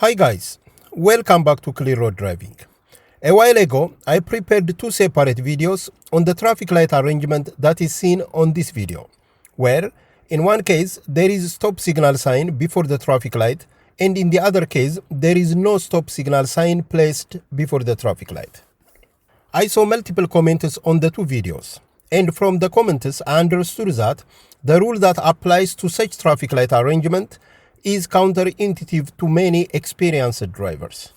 Hi guys, welcome back to Clear Road Driving. A while ago, I prepared two separate videos on the traffic light arrangement that is seen on this video, where in one case there is a stop signal sign before the traffic light, and in the other case there is no stop signal sign placed before the traffic light. I saw multiple comments on the two videos, and from the comments I understood that the rule that applies to such traffic light arrangement is counterintuitive to many experienced drivers.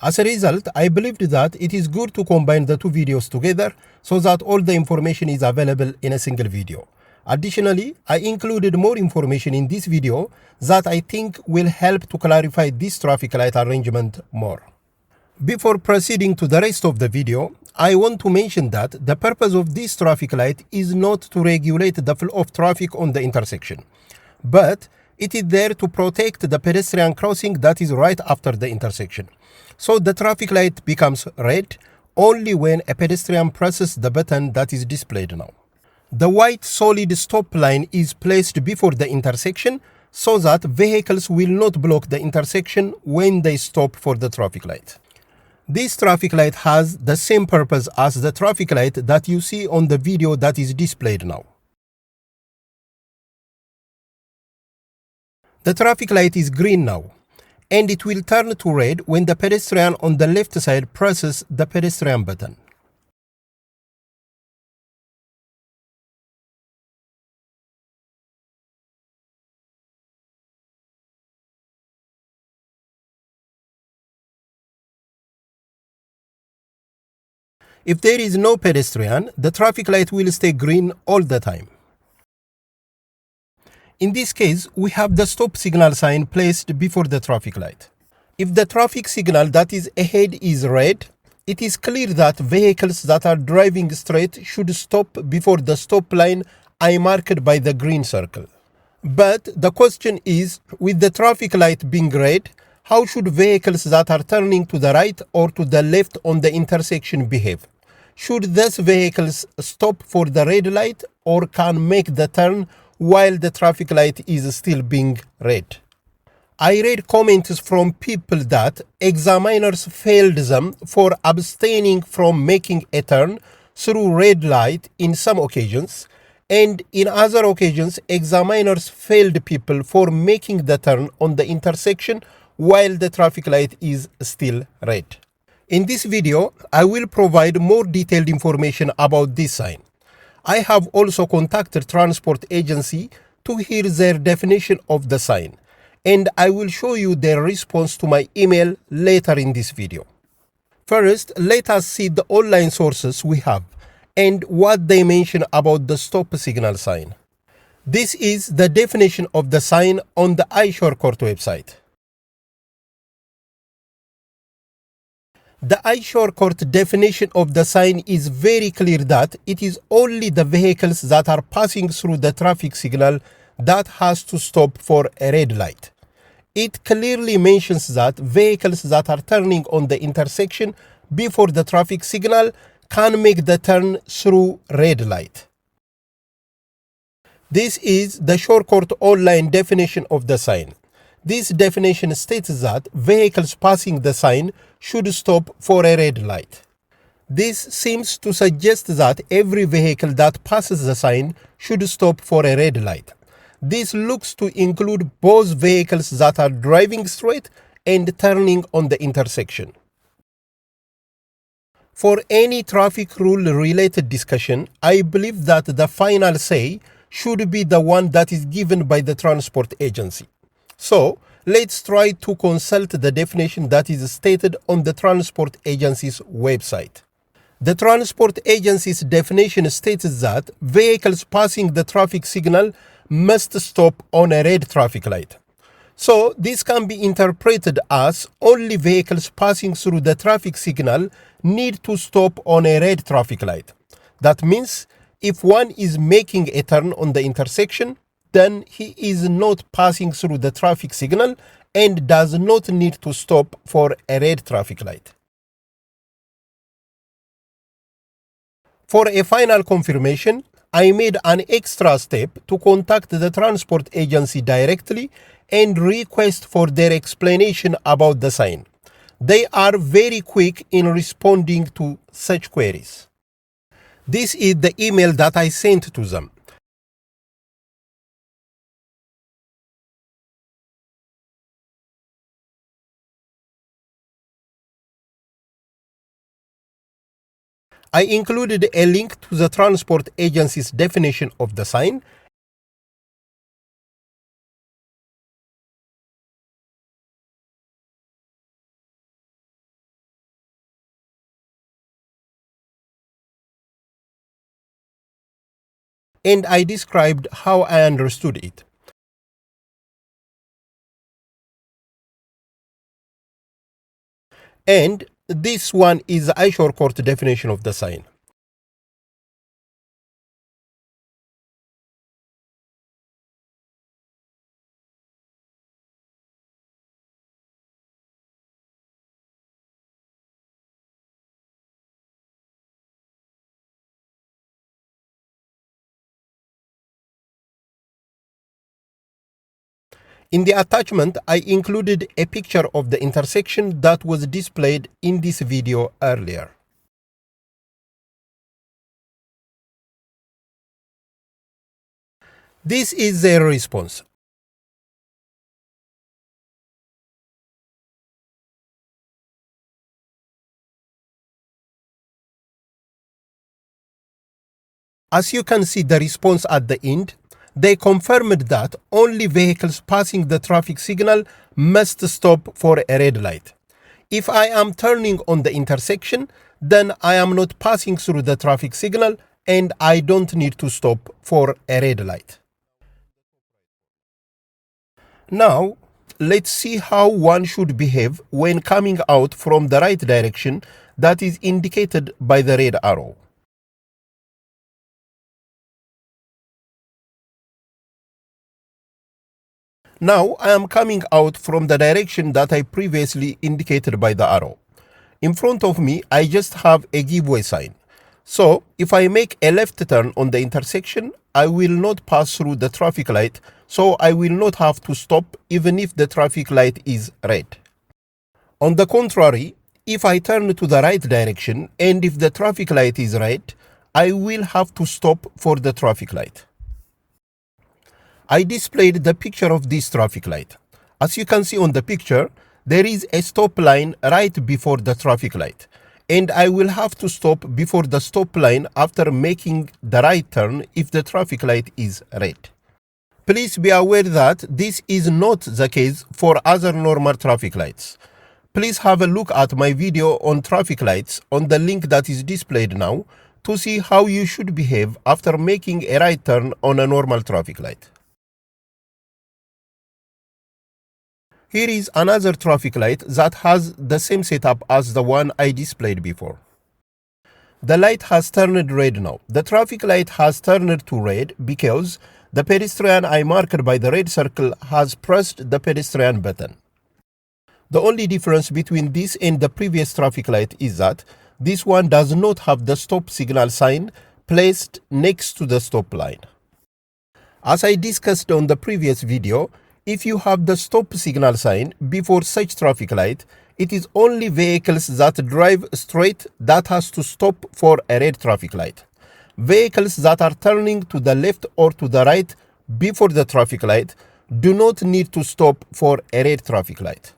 As a result, I believed that it is good to combine the two videos together so that all the information is available in a single video. Additionally, I included more information in this video that I think will help to clarify this traffic light arrangement more. Before proceeding to the rest of the video, I want to mention that the purpose of this traffic light is not to regulate the flow of traffic on the intersection, but it is there to protect the pedestrian crossing that is right after the intersection. So the traffic light becomes red only when a pedestrian presses the button that is displayed now. The white solid stop line is placed before the intersection so that vehicles will not block the intersection when they stop for the traffic light. This traffic light has the same purpose as the traffic light that you see on the video that is displayed now. The traffic light is green now, and it will turn to red when the pedestrian on the left side presses the pedestrian button. If there is no pedestrian, the traffic light will stay green all the time. In this case, we have the stop signal sign placed before the traffic light. If the traffic signal that is ahead is red, it is clear that vehicles that are driving straight should stop before the stop line I marked by the green circle. But the question is, with the traffic light being red, how should vehicles that are turning to the right or to the left on the intersection behave? Should these vehicles stop for the red light or can make the turn while the traffic light is still being red? I read comments from people that examiners failed them for abstaining from making a turn through red light in some occasions, and in other occasions examiners failed people for making the turn on the intersection while the traffic light is still red. In this video, I will provide more detailed information about this sign. I have also contacted transport agency to hear their definition of the sign, and I will show you their response to my email later in this video. First, let us see the online sources we have and what they mention about the stop signal sign. This is the definition of the sign on the iShorecourt website. The iShorecourt definition of the sign is very clear that it is only the vehicles that are passing through the traffic signal that has to stop for a red light. It clearly mentions that vehicles that are turning on the intersection before the traffic signal can make the turn through red light. This is the Shorecourt online definition of the sign. This definition states that vehicles passing the sign should stop for a red light. This seems to suggest that every vehicle that passes the sign should stop for a red light. This looks to include both vehicles that are driving straight and turning on the intersection. For any traffic rule related discussion, I believe that the final say should be the one that is given by the transport agency. So, let's try to consult the definition that is stated on the transport agency's website. The transport agency's definition states that vehicles passing the traffic signal must stop on a red traffic light. So, this can be interpreted as only vehicles passing through the traffic signal need to stop on a red traffic light. That means if one is making a turn on the intersection, then he is not passing through the traffic signal and does not need to stop for a red traffic light. For a final confirmation, I made an extra step to contact the transport agency directly and request for their explanation about the sign. They are very quick in responding to such queries. This is the email that I sent to them. I included a link to the transport agency's definition of the sign and I described how I understood it. And this one is the iShore Court definition of the sign. In the attachment, I included a picture of the intersection that was displayed in this video earlier. This is their response. As you can see the response at the end, they confirmed that only vehicles passing the traffic signal must stop for a red light. If I am turning on the intersection, then I am not passing through the traffic signal and I don't need to stop for a red light. Now, let's see how one should behave when coming out from the right direction that is indicated by the red arrow. Now I am coming out from the direction that I previously indicated by the arrow. In front of me, I just have a giveaway sign. So if I make a left turn on the intersection, I will not pass through the traffic light, so I will not have to stop even if the traffic light is red. On the contrary, if I turn to the right direction and if the traffic light is red, I will have to stop for the traffic light. I displayed the picture of this traffic light. As you can see on the picture, there is a stop line right before the traffic light, and I will have to stop before the stop line after making the right turn if the traffic light is red. Please be aware that this is not the case for other normal traffic lights. Please have a look at my video on traffic lights on the link that is displayed now to see how you should behave after making a right turn on a normal traffic light. Here is another traffic light that has the same setup as the one I displayed before. The light has turned red now. The traffic light has turned to red because the pedestrian I marked by the red circle has pressed the pedestrian button. The only difference between this and the previous traffic light is that this one does not have the stop signal sign placed next to the stop line. As I discussed on the previous video, if you have the stop signal sign before such traffic light, it is only vehicles that drive straight that has to stop for a red traffic light. Vehicles that are turning to the left or to the right before the traffic light do not need to stop for a red traffic light.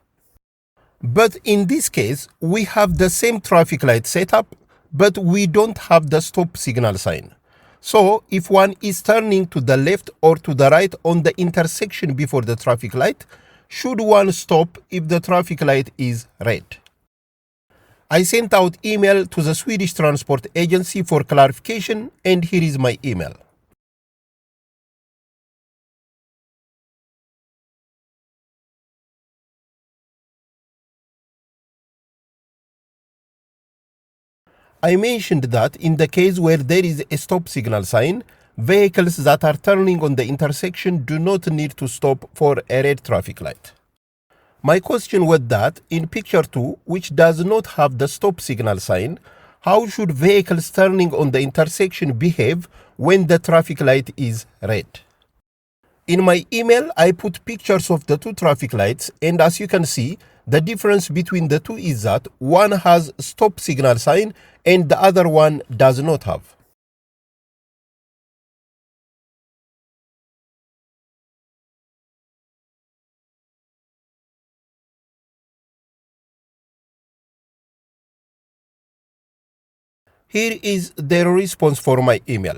But in this case, we have the same traffic light setup, but we don't have the stop signal sign. So if one is turning to the left or to the right on the intersection before the traffic light, should one stop if the traffic light is red? I sent out email to the Swedish Transport Agency for clarification, and here is my email. I mentioned that in the case where there is a stop signal sign, vehicles that are turning on the intersection do not need to stop for a red traffic light. My question was that in picture 2, which does not have the stop signal sign, how should vehicles turning on the intersection behave when the traffic light is red? In my email, I put pictures of the two traffic lights, and as you can see, the difference between the two is that one has stop signal sign and the other one does not have. Here is their response for my email.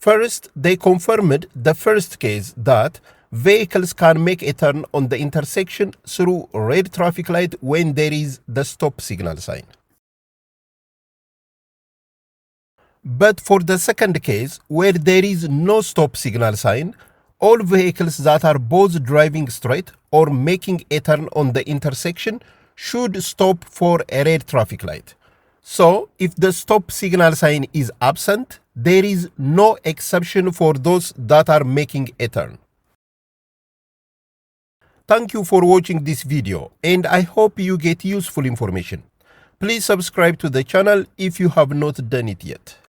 First, they confirmed the first case that vehicles can make a turn on the intersection through red traffic light when there is the stop signal sign. But for the second case, where there is no stop signal sign, all vehicles that are both driving straight or making a turn on the intersection should stop for a red traffic light. So, if the stop signal sign is absent, there is no exception for those that are making a turn. Thank you for watching this video, and I hope you get useful information. Please subscribe to the channel if you have not done it yet.